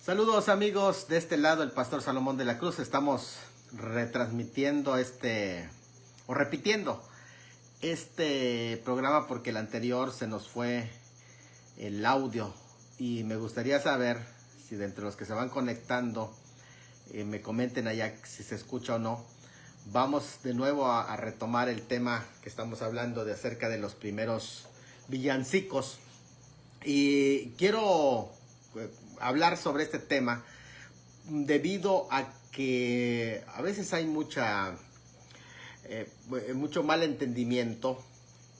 Saludos amigos, de este lado el Pastor Salomón de la Cruz. Estamos retransmitiendo o repitiendo este programa porque el anterior se nos fue el audio y me gustaría saber si de entre los que se van conectando me comenten allá si se escucha o no. Vamos de nuevo a retomar el tema que estamos hablando de acerca de los primeros villancicos y quiero hablar sobre este tema debido a que a veces hay mucho malentendimiento,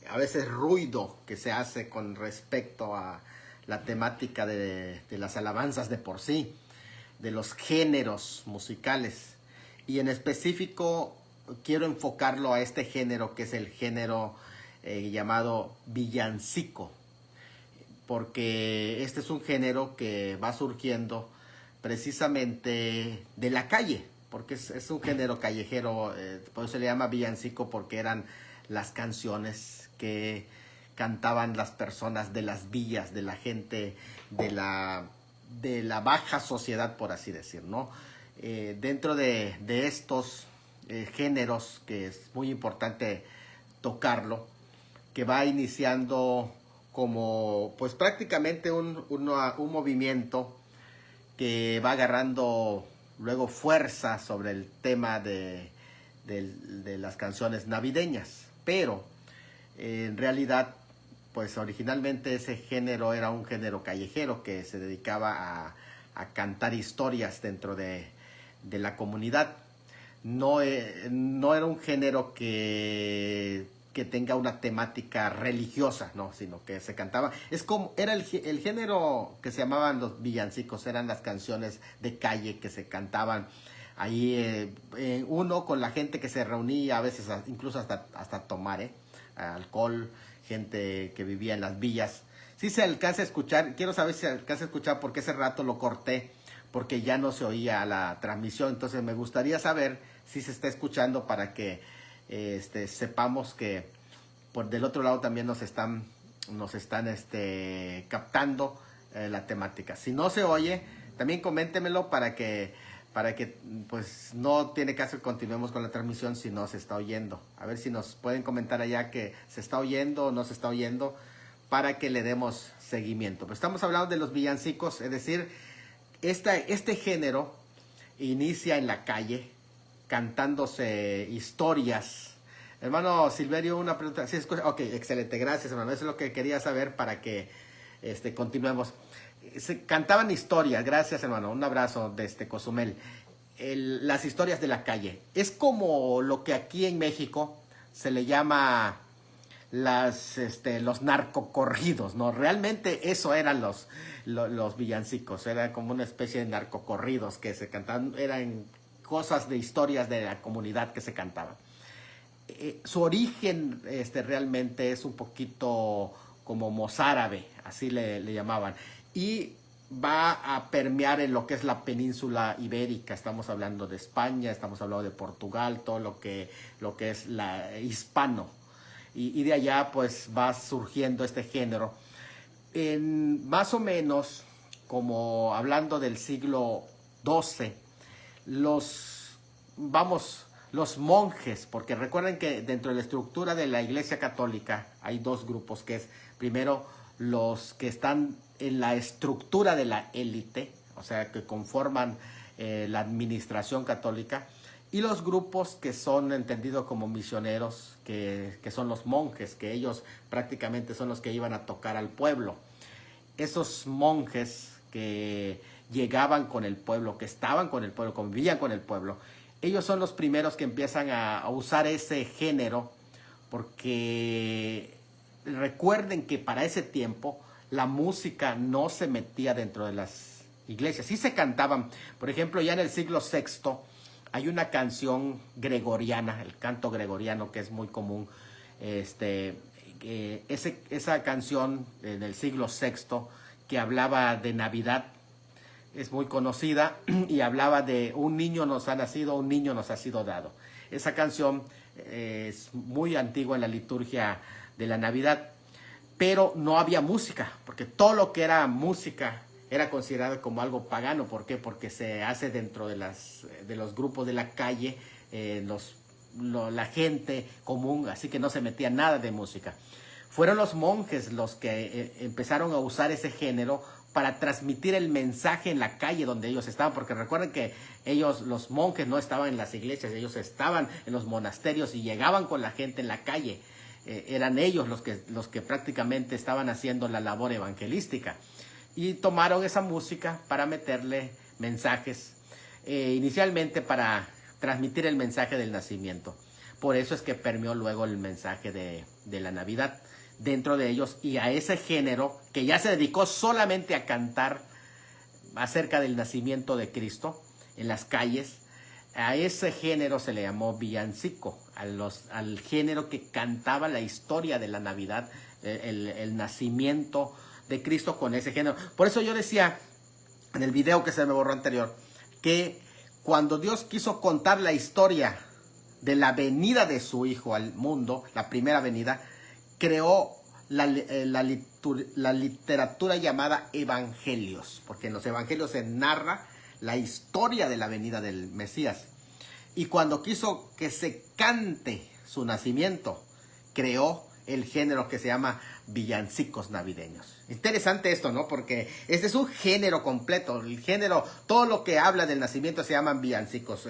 a veces ruido que se hace con respecto a la temática de las alabanzas de por sí, de los géneros musicales, y en específico quiero enfocarlo a este género que es el género llamado villancico, porque este es un género que va surgiendo precisamente de la calle, porque es un género callejero, por eso se le llama villancico, porque eran las canciones que cantaban las personas de las villas, de la gente de la baja sociedad, por así decir, ¿no? Dentro de estos géneros, que es muy importante tocarlo, que va iniciando como pues prácticamente un movimiento que va agarrando luego fuerza sobre el tema de las canciones navideñas, pero en realidad pues originalmente ese género era un género callejero que se dedicaba a cantar historias dentro de la comunidad. No era un género que tenga una temática religiosa, no, sino que se cantaba, era el género que se llamaban los villancicos, eran las canciones de calle que se cantaban ahí, uno con la gente que se reunía, a veces incluso hasta tomar alcohol, gente que vivía en las villas. Si se alcanza a escuchar, quiero saber si se alcanza a escuchar, porque ese rato lo corté, porque ya no se oía la transmisión, entonces me gustaría saber si se está escuchando para que sepamos que por del otro lado también nos están captando la temática. Si no se oye, también coméntemelo para que pues no tiene caso que continuemos con la transmisión si no se está oyendo. A ver si nos pueden comentar allá que se está oyendo o no se está oyendo, para que le demos seguimiento. Pues estamos hablando de los villancicos, es decir, este género inicia en la calle, cantándose historias. Hermano Silverio, una pregunta. ¿Sí escucha? Ok, excelente, gracias hermano. Eso es lo que quería saber para que continuemos. Se cantaban historias, gracias hermano. Un abrazo desde Cozumel. Las historias de la calle. Es como lo que aquí en México se le llama los narcocorridos, ¿no? Realmente eso eran los villancicos. Era como una especie de narcocorridos que se cantaban, eran cosas de historias de la comunidad que se cantaban. Su origen realmente es un poquito como mozárabe, así le llamaban, y va a permear en lo que es la península ibérica. Estamos hablando de España, estamos hablando de Portugal, todo lo que es la hispano, y de allá pues va surgiendo este género en más o menos como hablando del siglo XII. Los monjes, porque recuerden que dentro de la estructura de la Iglesia Católica hay dos grupos, que es primero los que están en la estructura de la élite, o sea, que conforman la administración católica, y los grupos que son entendidos como misioneros, que son los monjes, que ellos prácticamente son los que iban a tocar al pueblo. Esos monjes que llegaban con el pueblo, que estaban con el pueblo, convivían con el pueblo, ellos son los primeros que empiezan a usar ese género, porque recuerden que para ese tiempo la música no se metía dentro de las iglesias. Sí se cantaban, por ejemplo, ya en el siglo VI hay una canción gregoriana, el canto gregoriano, que es muy común. Esa canción del siglo VI que hablaba de Navidad es muy conocida y hablaba de un niño nos ha nacido, un niño nos ha sido dado. Esa canción es muy antigua en la liturgia de la Navidad, pero no había música, porque todo lo que era música era considerado como algo pagano. ¿Por qué? Porque se hace dentro de los grupos de la calle, la gente común, así que no se metía nada de música. Fueron los monjes los que empezaron a usar ese género para transmitir el mensaje en la calle donde ellos estaban, porque recuerden que ellos, los monjes, no estaban en las iglesias, ellos estaban en los monasterios y llegaban con la gente en la calle. Eran ellos los que prácticamente estaban haciendo la labor evangelística, y tomaron esa música para meterle mensajes, inicialmente para transmitir el mensaje del nacimiento. Por eso es que permeó luego el mensaje de la Navidad dentro de ellos, y a ese género que ya se dedicó solamente a cantar acerca del nacimiento de Cristo en las calles, a ese género se le llamó villancico, al género que cantaba la historia de la Navidad, el nacimiento de Cristo con ese género. Por eso yo decía en el video que se me borró anterior, que cuando Dios quiso contar la historia de la venida de su Hijo al mundo, la primera venida, creó la literatura llamada evangelios, porque en los evangelios se narra la historia de la venida del Mesías. Y cuando quiso que se cante su nacimiento, creó el género que se llama villancicos navideños. Interesante esto, ¿no? Porque este es un género completo. El género, todo lo que habla del nacimiento se llaman villancicos.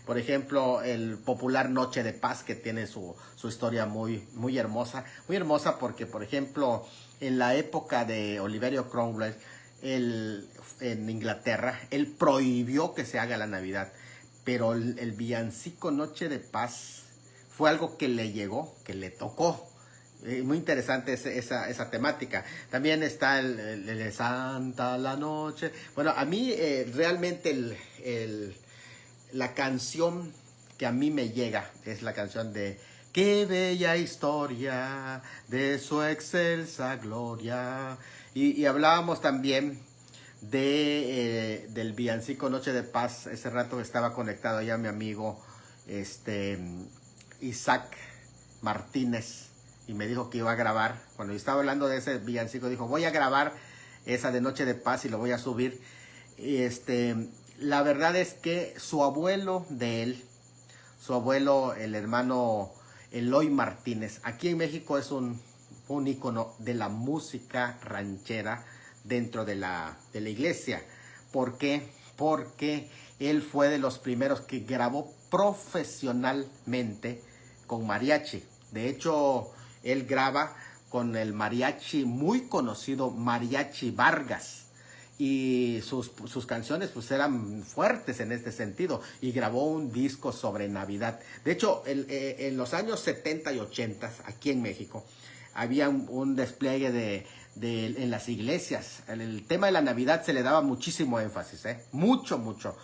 Por ejemplo, el popular Noche de Paz, que tiene su historia muy hermosa. Muy hermosa porque, por ejemplo, en la época de Oliverio Cromwell, en Inglaterra, él prohibió que se haga la Navidad. Pero el villancico Noche de Paz fue algo que le llegó, que le tocó. Muy interesante esa temática. También está el de Santa la Noche. Bueno, a mí realmente la canción que a mí me llega es la canción de Qué bella historia de su excelsa gloria. Y hablábamos también del villancico Noche de Paz. Ese rato estaba conectado ya mi amigo Isaac Martínez, y me dijo que iba a grabar. Cuando yo estaba hablando de ese villancico, dijo, voy a grabar esa de Noche de Paz y lo voy a subir. La verdad es que su abuelo, el hermano Eloy Martínez, aquí en México es un ícono de la música ranchera dentro de la iglesia. ¿Por qué? Porque él fue de los primeros que grabó profesionalmente con mariachi. De hecho, él graba con el mariachi muy conocido Mariachi Vargas, y sus canciones pues eran fuertes en este sentido, y grabó un disco sobre Navidad. De hecho, en los años 70 y 80 aquí en México había un despliegue en las iglesias. El tema de la Navidad se le daba muchísimo énfasis, mucho.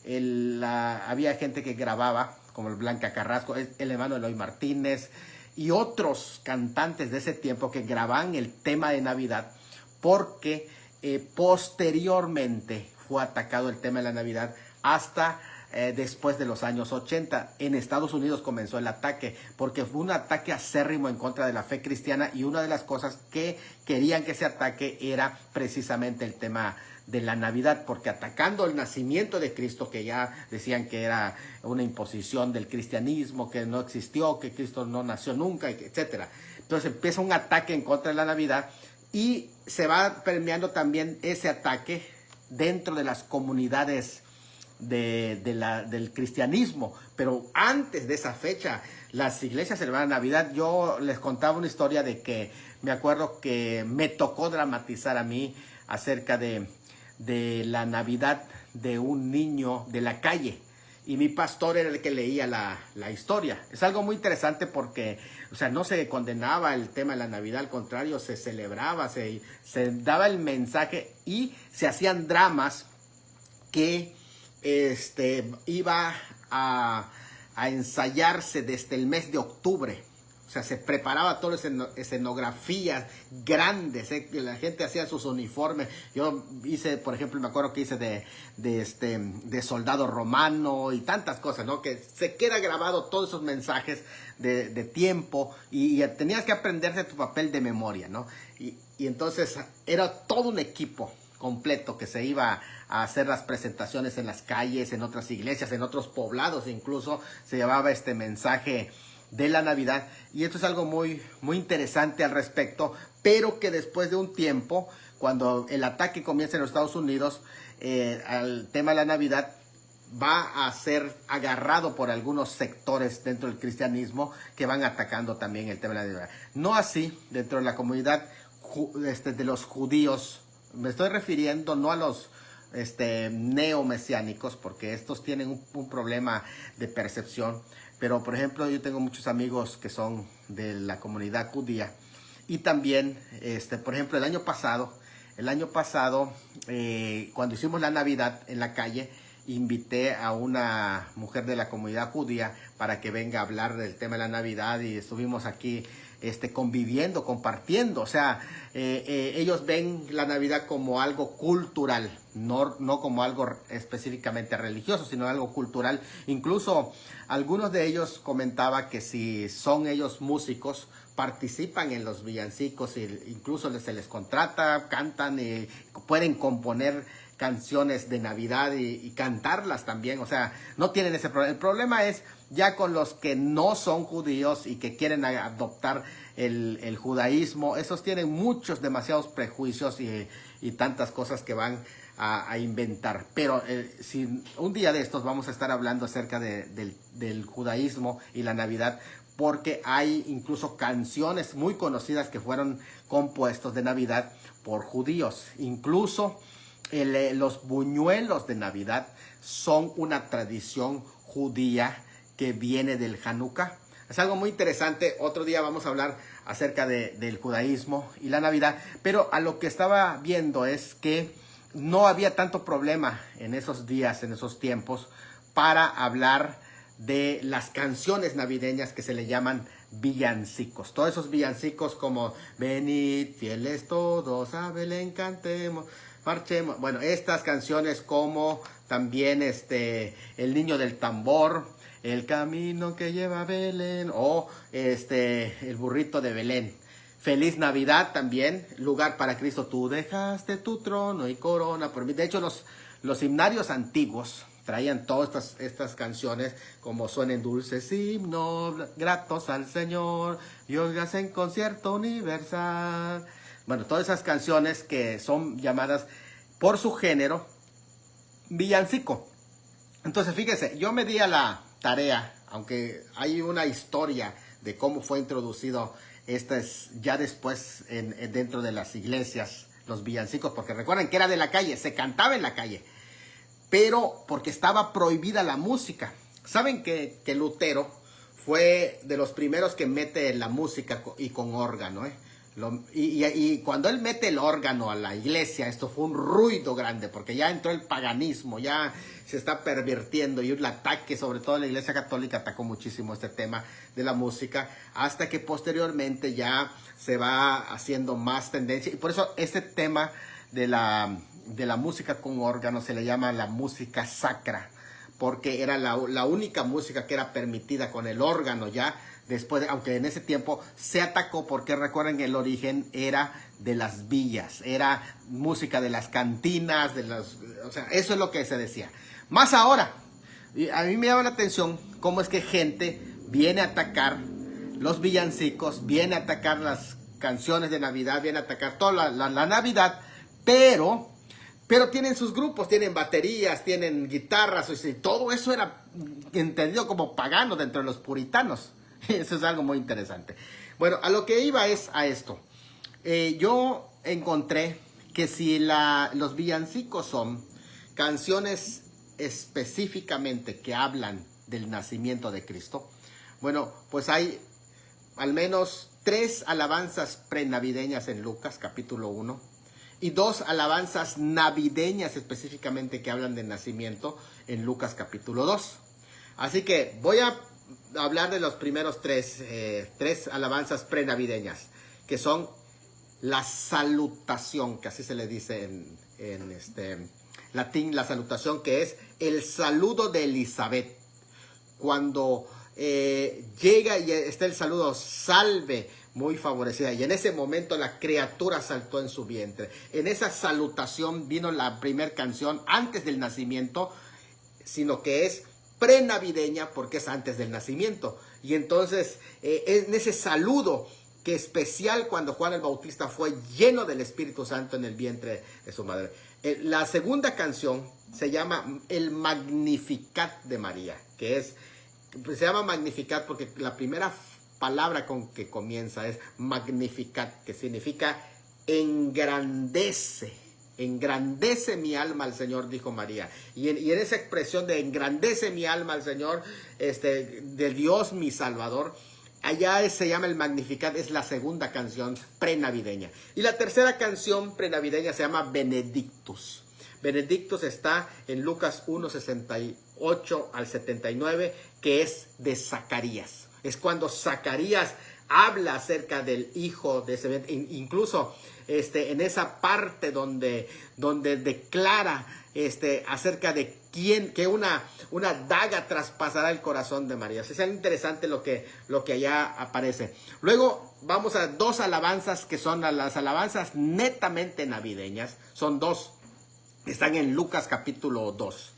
Había gente que grababa, como el Blanca Carrasco, el hermano Eloy Martínez y otros cantantes de ese tiempo que grababan el tema de Navidad, porque posteriormente fue atacado el tema de la Navidad hasta después de los años 80. En Estados Unidos comenzó el ataque, porque fue un ataque acérrimo en contra de la fe cristiana, y una de las cosas que querían que se ataque era precisamente el tema de la Navidad, porque atacando el nacimiento de Cristo, que ya decían que era una imposición del cristianismo, que no existió, que Cristo no nació nunca, etcétera. Entonces empieza un ataque en contra de la Navidad, y se va permeando también ese ataque dentro de las comunidades del cristianismo. Pero antes de esa fecha, las iglesias celebraban Navidad. Yo les contaba una historia de que me acuerdo que me tocó dramatizar a mí acerca de la Navidad de un niño de la calle, y mi pastor era el que leía la historia. Es algo muy interesante porque, o sea, no se condenaba el tema de la Navidad, al contrario, se celebraba, se daba el mensaje, y se hacían dramas que iba a ensayarse desde el mes de octubre. O sea, se preparaba toda escenografías grandes, la gente hacía sus uniformes. Yo hice, por ejemplo, me acuerdo que hice de soldado romano y tantas cosas, ¿no? Que se queda grabado todos esos mensajes de tiempo, y tenías que aprenderse tu papel de memoria, ¿no? Y entonces era todo un equipo completo, que se iba a hacer las presentaciones en las calles, en otras iglesias, en otros poblados, incluso se llevaba este mensaje de la Navidad. Y esto es algo muy, muy interesante al respecto, pero que después de un tiempo, cuando el ataque comienza en los Estados Unidos, al tema de la Navidad, va a ser agarrado por algunos sectores dentro del cristianismo que van atacando también el tema de la Navidad. No así dentro de la comunidad de los judíos. Me estoy refiriendo no a los neomesiánicos, porque estos tienen un problema de percepción. Pero, por ejemplo, yo tengo muchos amigos que son de la comunidad judía. Y también, por ejemplo, el año pasado, cuando hicimos la Navidad en la calle, invité a una mujer de la comunidad judía para que venga a hablar del tema de la Navidad, y estuvimos aquí conviviendo, compartiendo. O sea, ellos ven la Navidad como algo cultural, no como algo específicamente religioso, sino algo cultural. Incluso algunos de ellos comentaban que si son ellos músicos, participan en los villancicos, e incluso se les contrata, cantan y pueden componer canciones de Navidad y cantarlas también. O sea, no tienen ese problema. El problema es ya con los que no son judíos y que quieren adoptar el judaísmo. Esos tienen demasiados prejuicios y tantas cosas que van a inventar. Pero si un día de estos vamos a estar hablando acerca del judaísmo y la Navidad, porque hay incluso canciones muy conocidas que fueron compuestos de Navidad por judíos. Incluso los buñuelos de Navidad son una tradición judía que viene del Hanukkah. Es algo muy interesante. Otro día vamos a hablar acerca del judaísmo y la Navidad. Pero a lo que estaba viendo es que no había tanto problema en esos días, en esos tiempos, para hablar de las canciones navideñas que se le llaman villancicos. Todos esos villancicos como venid fieles todos a Belén cantemos, marchemos. Bueno, estas canciones como también el niño del tambor, el camino que lleva a Belén, o el burrito de Belén. Feliz Navidad también, lugar para Cristo, tú dejaste tu trono y corona por mí. De hecho, los himnarios antiguos traían todas estas canciones, como suenen dulces himnos, gratos al Señor, y oigas en concierto universal. Bueno, todas esas canciones que son llamadas por su género villancico. Entonces, fíjense, yo me di a la tarea, aunque hay una historia de cómo fue introducido ya después dentro de las iglesias, los villancicos, porque recuerden que era de la calle, se cantaba en la calle, pero porque estaba prohibida la música. Saben que Lutero fue de los primeros que mete la música y con órgano, y cuando él mete el órgano a la iglesia, esto fue un ruido grande, porque ya entró el paganismo, ya se está pervirtiendo, y el ataque, sobre todo la iglesia católica, atacó muchísimo este tema de la música, hasta que posteriormente ya se va haciendo más tendencia. Y por eso este tema de la música con órgano se le llama la música sacra, porque era la única música que era permitida con el órgano. Ya después, aunque en ese tiempo se atacó, porque recuerden que el origen era de las villas, era música de las cantinas, o sea, eso es lo que se decía. Más ahora, a mí me llama la atención cómo es que gente viene a atacar los villancicos, viene a atacar las canciones de Navidad, viene a atacar toda la Navidad, pero tienen sus grupos, tienen baterías, tienen guitarras, y todo eso era entendido como pagano dentro de los puritanos. Eso es algo muy interesante. Bueno, a lo que iba es a esto. Yo encontré que si los villancicos son canciones específicamente que hablan del nacimiento de Cristo, bueno, pues hay al menos 3 alabanzas prenavideñas en Lucas capítulo 1 y 2 alabanzas navideñas específicamente que hablan del nacimiento en Lucas capítulo 2. Así que voy a hablar de los primeros 3 alabanzas prenavideñas, que son la salutación, que así se le dice en latín, la salutación, que es el saludo de Elizabeth, cuando llega y está el saludo, salve, muy favorecida. Y en ese momento la criatura saltó en su vientre. En esa salutación vino la primera canción antes del nacimiento, sino que es prenavideña porque es antes del nacimiento. Y entonces en ese saludo que especial cuando Juan el Bautista fue lleno del Espíritu Santo en el vientre de su madre. La segunda canción se llama el Magnificat de María, se llama Magnificat porque la primera palabra con que comienza es Magnificat, que significa engrandece. Engrandece mi alma al Señor, dijo María. Y en esa expresión de engrandece mi alma al Señor, de Dios mi Salvador, allá se llama el Magnificat, es la segunda canción prenavideña. Y la tercera canción prenavideña se llama Benedictus. Benedictus está en Lucas 1, 68 al 79, que es de Zacarías. Es cuando Zacarías habla acerca del hijo de ese, incluso en esa parte donde declara acerca de que una daga traspasará el corazón de María. Es interesante lo que allá aparece. Luego vamos a dos alabanzas que son las alabanzas netamente navideñas. Son dos. Están en Lucas capítulo 2,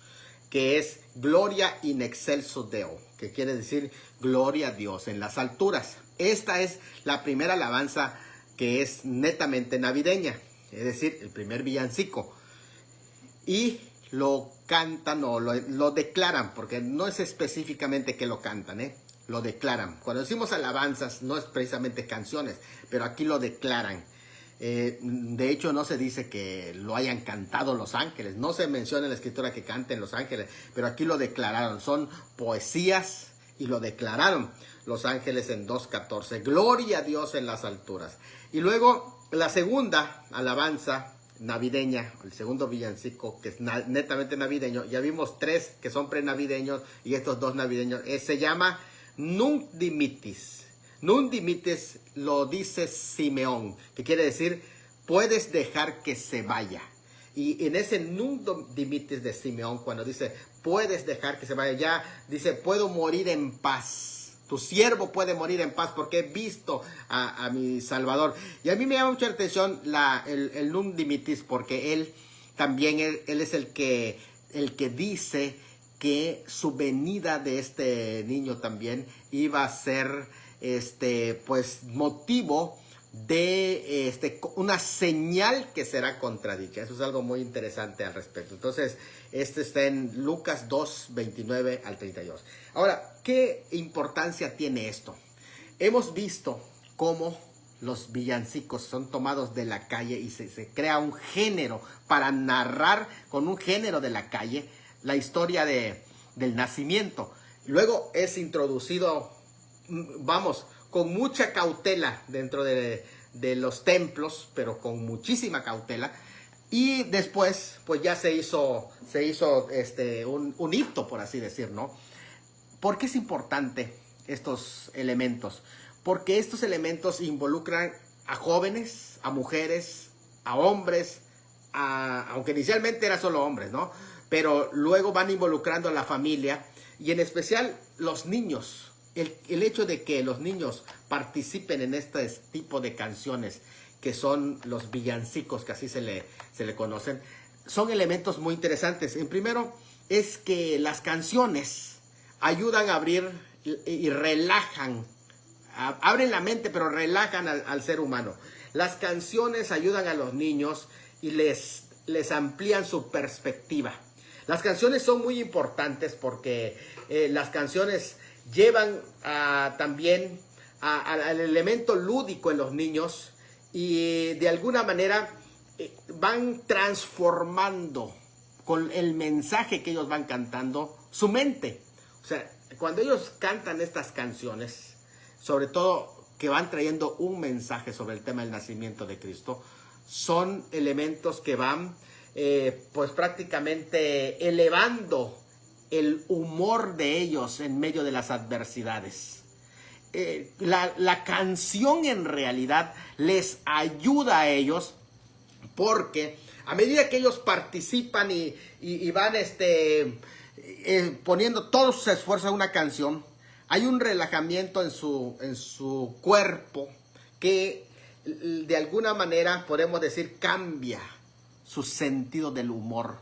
que es Gloria in excelso Deo, que quiere decir gloria a Dios en las alturas. Esta es la primera alabanza que es netamente navideña, es decir, el primer villancico. Y lo cantan o lo declaran, porque no es específicamente que lo cantan, lo declaran. Cuando decimos alabanzas no es precisamente canciones, pero aquí lo declaran. De hecho no se dice que lo hayan cantado los ángeles, no se menciona en la escritura que canten los ángeles, pero aquí lo declararon, son poesías y lo declararon los ángeles en 2:14, gloria a Dios en las alturas. Y luego la segunda alabanza navideña, el segundo villancico que es netamente navideño, ya vimos tres que son prenavideños y estos dos navideños, se llama Nunc Dimittis. Nunc Dimittis lo dice Simeón, que quiere decir puedes dejar que se vaya. Y en ese Nunc Dimittis de Simeón, cuando dice puedes dejar que se vaya, ya dice puedo morir en paz. Tu siervo puede morir en paz porque he visto a mi Salvador. Y a mí me llama mucha atención el Nunc Dimittis porque él también él es el que dice que su venida de este niño también iba a ser pues motivo de una señal que será contradicha. Eso es algo muy interesante al respecto. Entonces, está en Lucas 2, 29 al 32. Ahora, ¿qué importancia tiene esto? Hemos visto cómo los villancicos son tomados de la calle y se crea un género para narrar con un género de la calle la historia del nacimiento. Luego es introducido, con mucha cautela dentro de los templos, pero con muchísima cautela. Y después, pues ya se hizo un hito, por así decir, ¿no? ¿Por qué es importante estos elementos? Porque estos elementos involucran a jóvenes, a mujeres, a hombres, aunque inicialmente era solo hombres, ¿no? Pero luego van involucrando a la familia y en especial los niños. El hecho de que los niños participen en este tipo de canciones, que son los villancicos, que así se le conocen, son elementos muy interesantes. En primero, es que las canciones ayudan a abrir y relajan, abren la mente, pero relajan al ser humano. Las canciones ayudan a los niños y les amplían su perspectiva. Las canciones son muy importantes porque las canciones llevan también al elemento lúdico en los niños y de alguna manera van transformando con el mensaje que ellos van cantando su mente. O sea, cuando ellos cantan estas canciones, sobre todo que van trayendo un mensaje sobre el tema del nacimiento de Cristo, son elementos que van pues prácticamente elevando el humor de ellos en medio de las adversidades. La canción en realidad les ayuda a ellos porque a medida que ellos participan y van poniendo todos sus esfuerzos en una canción, Hay un relajamiento en su cuerpo que de alguna manera podemos decir cambia su sentido del humor.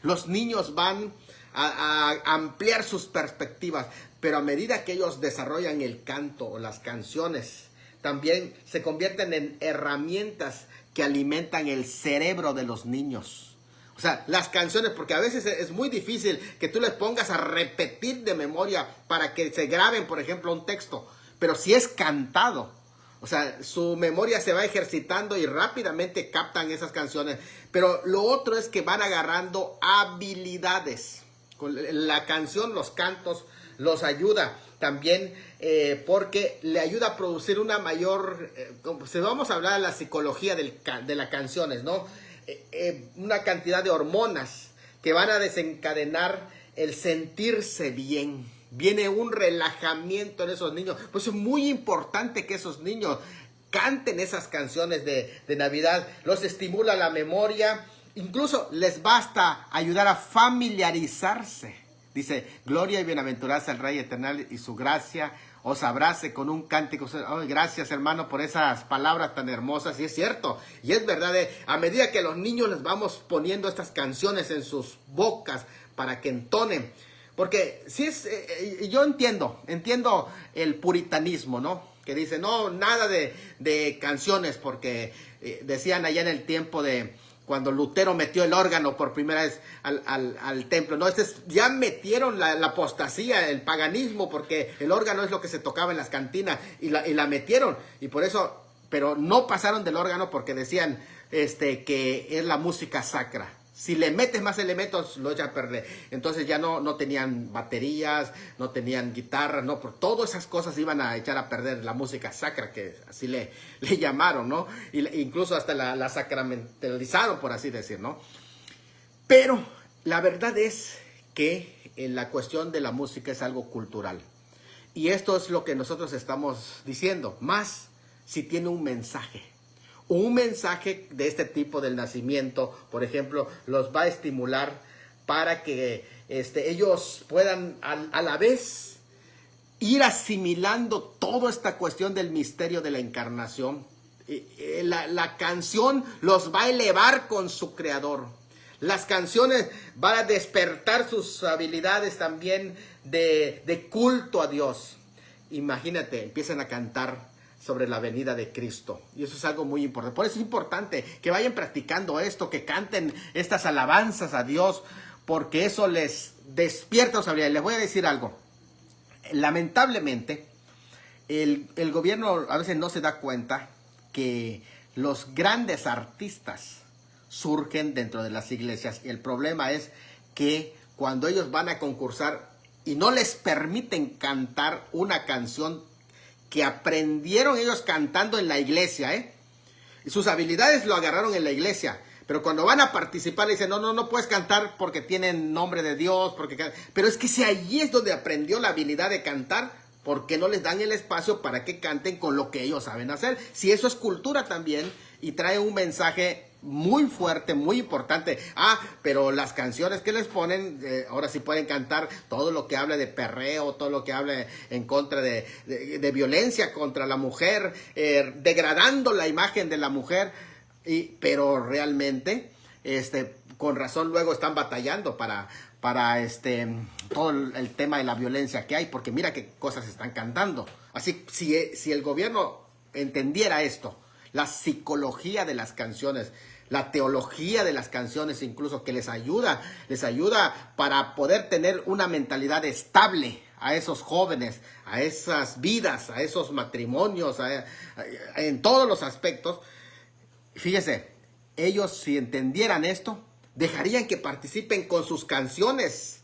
Los niños van a ampliar sus perspectivas, pero a medida que ellos desarrollan el canto o las canciones, también se convierten en herramientas que alimentan el cerebro de los niños. O sea, las canciones, porque a veces es muy difícil que tú les pongas a repetir de memoria para que se graben, por ejemplo, un texto. Pero si es cantado, o sea, su memoria se va ejercitando y rápidamente captan esas canciones. Pero lo otro es que van agarrando habilidades. Con la canción, los cantos, los ayuda también porque le ayuda a producir una mayor, si vamos a hablar de la psicología de las canciones, ¿no? Una cantidad de hormonas que van a desencadenar el sentirse bien. Viene un relajamiento en esos niños. Pues es muy importante que esos niños canten esas canciones de Navidad. Los estimula la memoria. Incluso les basta ayudar a familiarizarse. Dice, gloria y bienaventuranza al Rey Eternal y su gracia os abrace con un cántico. Oh, gracias, hermano, por esas palabras tan hermosas. Y es cierto, y es verdad, a medida que los niños les vamos poniendo estas canciones en sus bocas para que entonen. Porque sí yo entiendo el puritanismo, ¿no? Que dice, no, nada de canciones, porque decían allá en el tiempo de cuando Lutero metió el órgano por primera vez al templo, ¿no? Ya metieron la apostasía, el paganismo, porque el órgano es lo que se tocaba en las cantinas, y la metieron, y por eso, pero no pasaron del órgano porque decían que es la música sacra. Si le metes más elementos, lo echa a perder. Entonces ya no tenían baterías, no tenían guitarras, no, por todas esas cosas iban a echar a perder la música sacra, que así le llamaron, ¿no? Incluso hasta la sacramentalizaron, por así decir, ¿no? Pero la verdad es que en la cuestión de la música es algo cultural. Y esto es lo que nosotros estamos diciendo, más si tiene un mensaje. Un mensaje de este tipo del nacimiento, por ejemplo, los va a estimular para que ellos puedan a la vez ir asimilando toda esta cuestión del misterio de la encarnación. La canción los va a elevar con su creador. Las canciones van a despertar sus habilidades también de culto a Dios. Imagínate, empiezan a cantar sobre la venida de Cristo. Y eso es algo muy importante. Por eso es importante que vayan practicando esto, que canten estas alabanzas a Dios, porque eso les despierta su habilidad. Les voy a decir algo. Lamentablemente, el gobierno a veces no se da cuenta que los grandes artistas surgen dentro de las iglesias. Y el problema es que cuando ellos van a concursar y no les permiten cantar una canción que aprendieron ellos cantando en la iglesia, y sus habilidades lo agarraron en la iglesia, pero cuando van a participar le dicen, no puedes cantar porque tienen nombre de Dios, pero es que si allí es donde aprendió la habilidad de cantar, ¿por qué no les dan el espacio para que canten con lo que ellos saben hacer? Si eso es cultura también y trae un mensaje muy fuerte, muy importante. Pero las canciones que les ponen, ahora sí pueden cantar todo lo que habla de perreo, todo lo que habla en contra de violencia contra la mujer, degradando la imagen de la mujer, pero realmente, con razón luego están batallando para todo el tema de la violencia que hay, porque mira qué cosas están cantando. Así, si el gobierno entendiera esto, la psicología de las canciones, la teología de las canciones, incluso, que les ayuda para poder tener una mentalidad estable a esos jóvenes, a esas vidas, a esos matrimonios, en todos los aspectos. Fíjese, ellos, si entendieran esto, dejarían que participen con sus canciones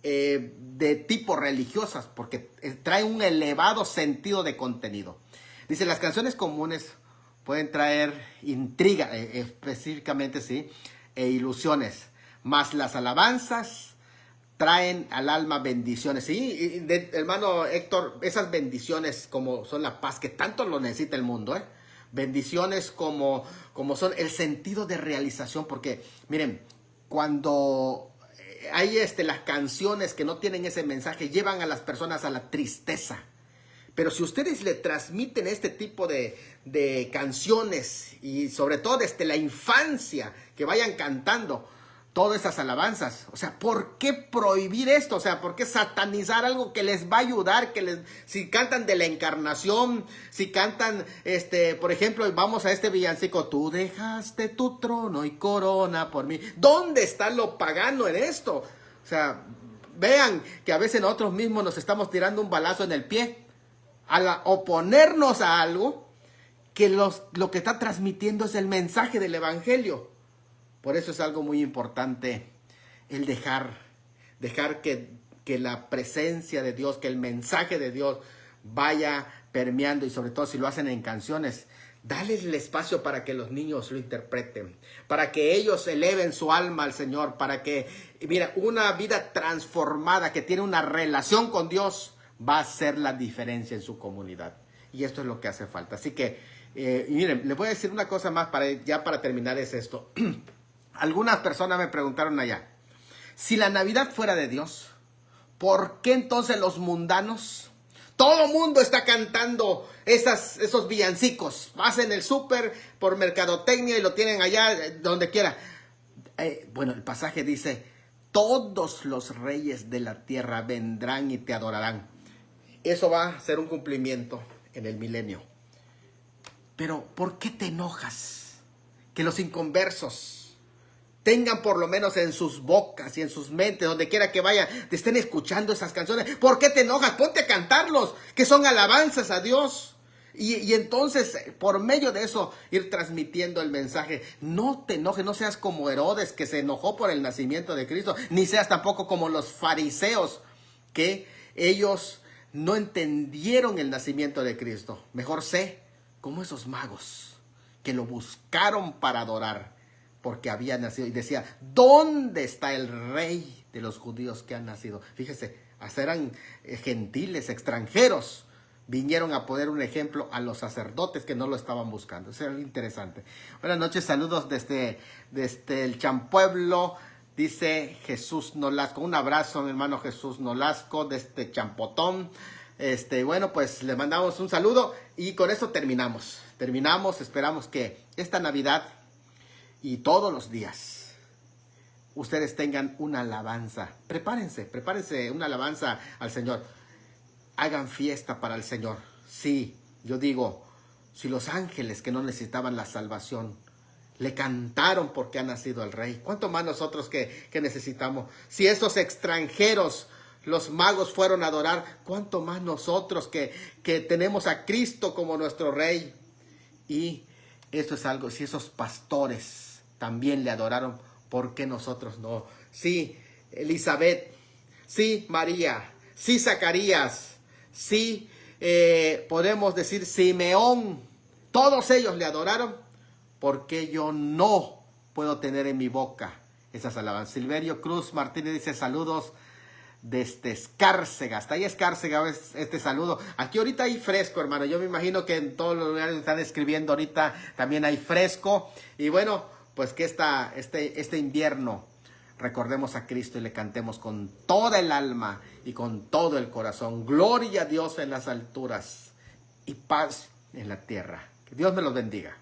de tipo religiosas, porque trae un elevado sentido de contenido. Dice, las canciones comunes pueden traer intriga, específicamente, sí, e ilusiones, mas las alabanzas traen al alma bendiciones. Sí, hermano Héctor, esas bendiciones como son la paz, que tanto lo necesita el mundo, bendiciones como son el sentido de realización, porque miren, cuando hay las canciones que no tienen ese mensaje, llevan a las personas a la tristeza. Pero si ustedes le transmiten este tipo de canciones, y sobre todo desde la infancia, que vayan cantando todas esas alabanzas, o sea, ¿por qué prohibir esto? O sea, ¿por qué satanizar algo que les va a ayudar? Si cantan de la encarnación, si cantan, por ejemplo, vamos a este villancico, tú dejaste tu trono y corona por mí. ¿Dónde está lo pagano en esto? O sea, vean que a veces nosotros mismos nos estamos tirando un balazo en el pie al oponernos a algo que lo que está transmitiendo es el mensaje del evangelio. Por eso es algo muy importante el dejar que la presencia de Dios, que el mensaje de Dios vaya permeando, y sobre todo si lo hacen en canciones, dale el espacio para que los niños lo interpreten, para que ellos eleven su alma al Señor, para que, mira, una vida transformada que tiene una relación con Dios va a hacer la diferencia en su comunidad. Y esto es lo que hace falta. Así que, miren, les voy a decir una cosa más para terminar, es esto. Algunas personas me preguntaron allá, si la Navidad fuera de Dios, ¿por qué entonces los mundanos? Todo mundo está cantando esos villancicos. Vas en el súper por mercadotecnia y lo tienen allá donde quiera. Bueno, el pasaje dice, todos los reyes de la tierra vendrán y te adorarán. Eso va a ser un cumplimiento en el milenio. Pero, ¿por qué te enojas? Que los inconversos tengan por lo menos en sus bocas y en sus mentes, donde quiera que vayan, te estén escuchando esas canciones. ¿Por qué te enojas? Ponte a cantarlos, que son alabanzas a Dios. Y entonces, por medio de eso, ir transmitiendo el mensaje. No te enojes, no seas como Herodes, que se enojó por el nacimiento de Cristo, ni seas tampoco como los fariseos, que ellos no entendieron el nacimiento de Cristo. Mejor sé como esos magos, que lo buscaron para adorar, porque había nacido, y decía, ¿dónde está el rey de los judíos que ha nacido? Fíjese, eran gentiles, extranjeros, vinieron a poner un ejemplo a los sacerdotes que no lo estaban buscando. Eso era interesante. Buenas noches, saludos desde el Champueblo, dice Jesús Nolasco. Un abrazo, mi hermano Jesús Nolasco, desde Champotón. Bueno, pues le mandamos un saludo y con eso terminamos. Esperamos que esta Navidad y todos los días ustedes tengan una alabanza. Prepárense una alabanza al Señor. Hagan fiesta para el Señor. Sí, yo digo, si los ángeles que no necesitaban la salvación le cantaron porque ha nacido el Rey, ¿cuánto más nosotros que necesitamos? Si esos extranjeros, los magos, fueron a adorar, ¿cuánto más nosotros que tenemos a Cristo como nuestro Rey? Y esto es algo, si esos pastores también le adoraron, ¿por qué nosotros no? Sí, Elizabeth, sí, María, sí, Zacarías, sí, podemos decir Simeón, todos ellos le adoraron. ¿Por qué yo no puedo tener en mi boca esas alabanzas? Silverio Cruz Martínez dice, saludos desde Escárcega. Hasta ahí Escárcega, este saludo. Aquí ahorita hay fresco, hermano. Yo me imagino que en todos los lugares están escribiendo ahorita también hay fresco. Y bueno, pues que este invierno recordemos a Cristo y le cantemos con toda el alma y con todo el corazón. Gloria a Dios en las alturas y paz en la tierra. Que Dios me los bendiga.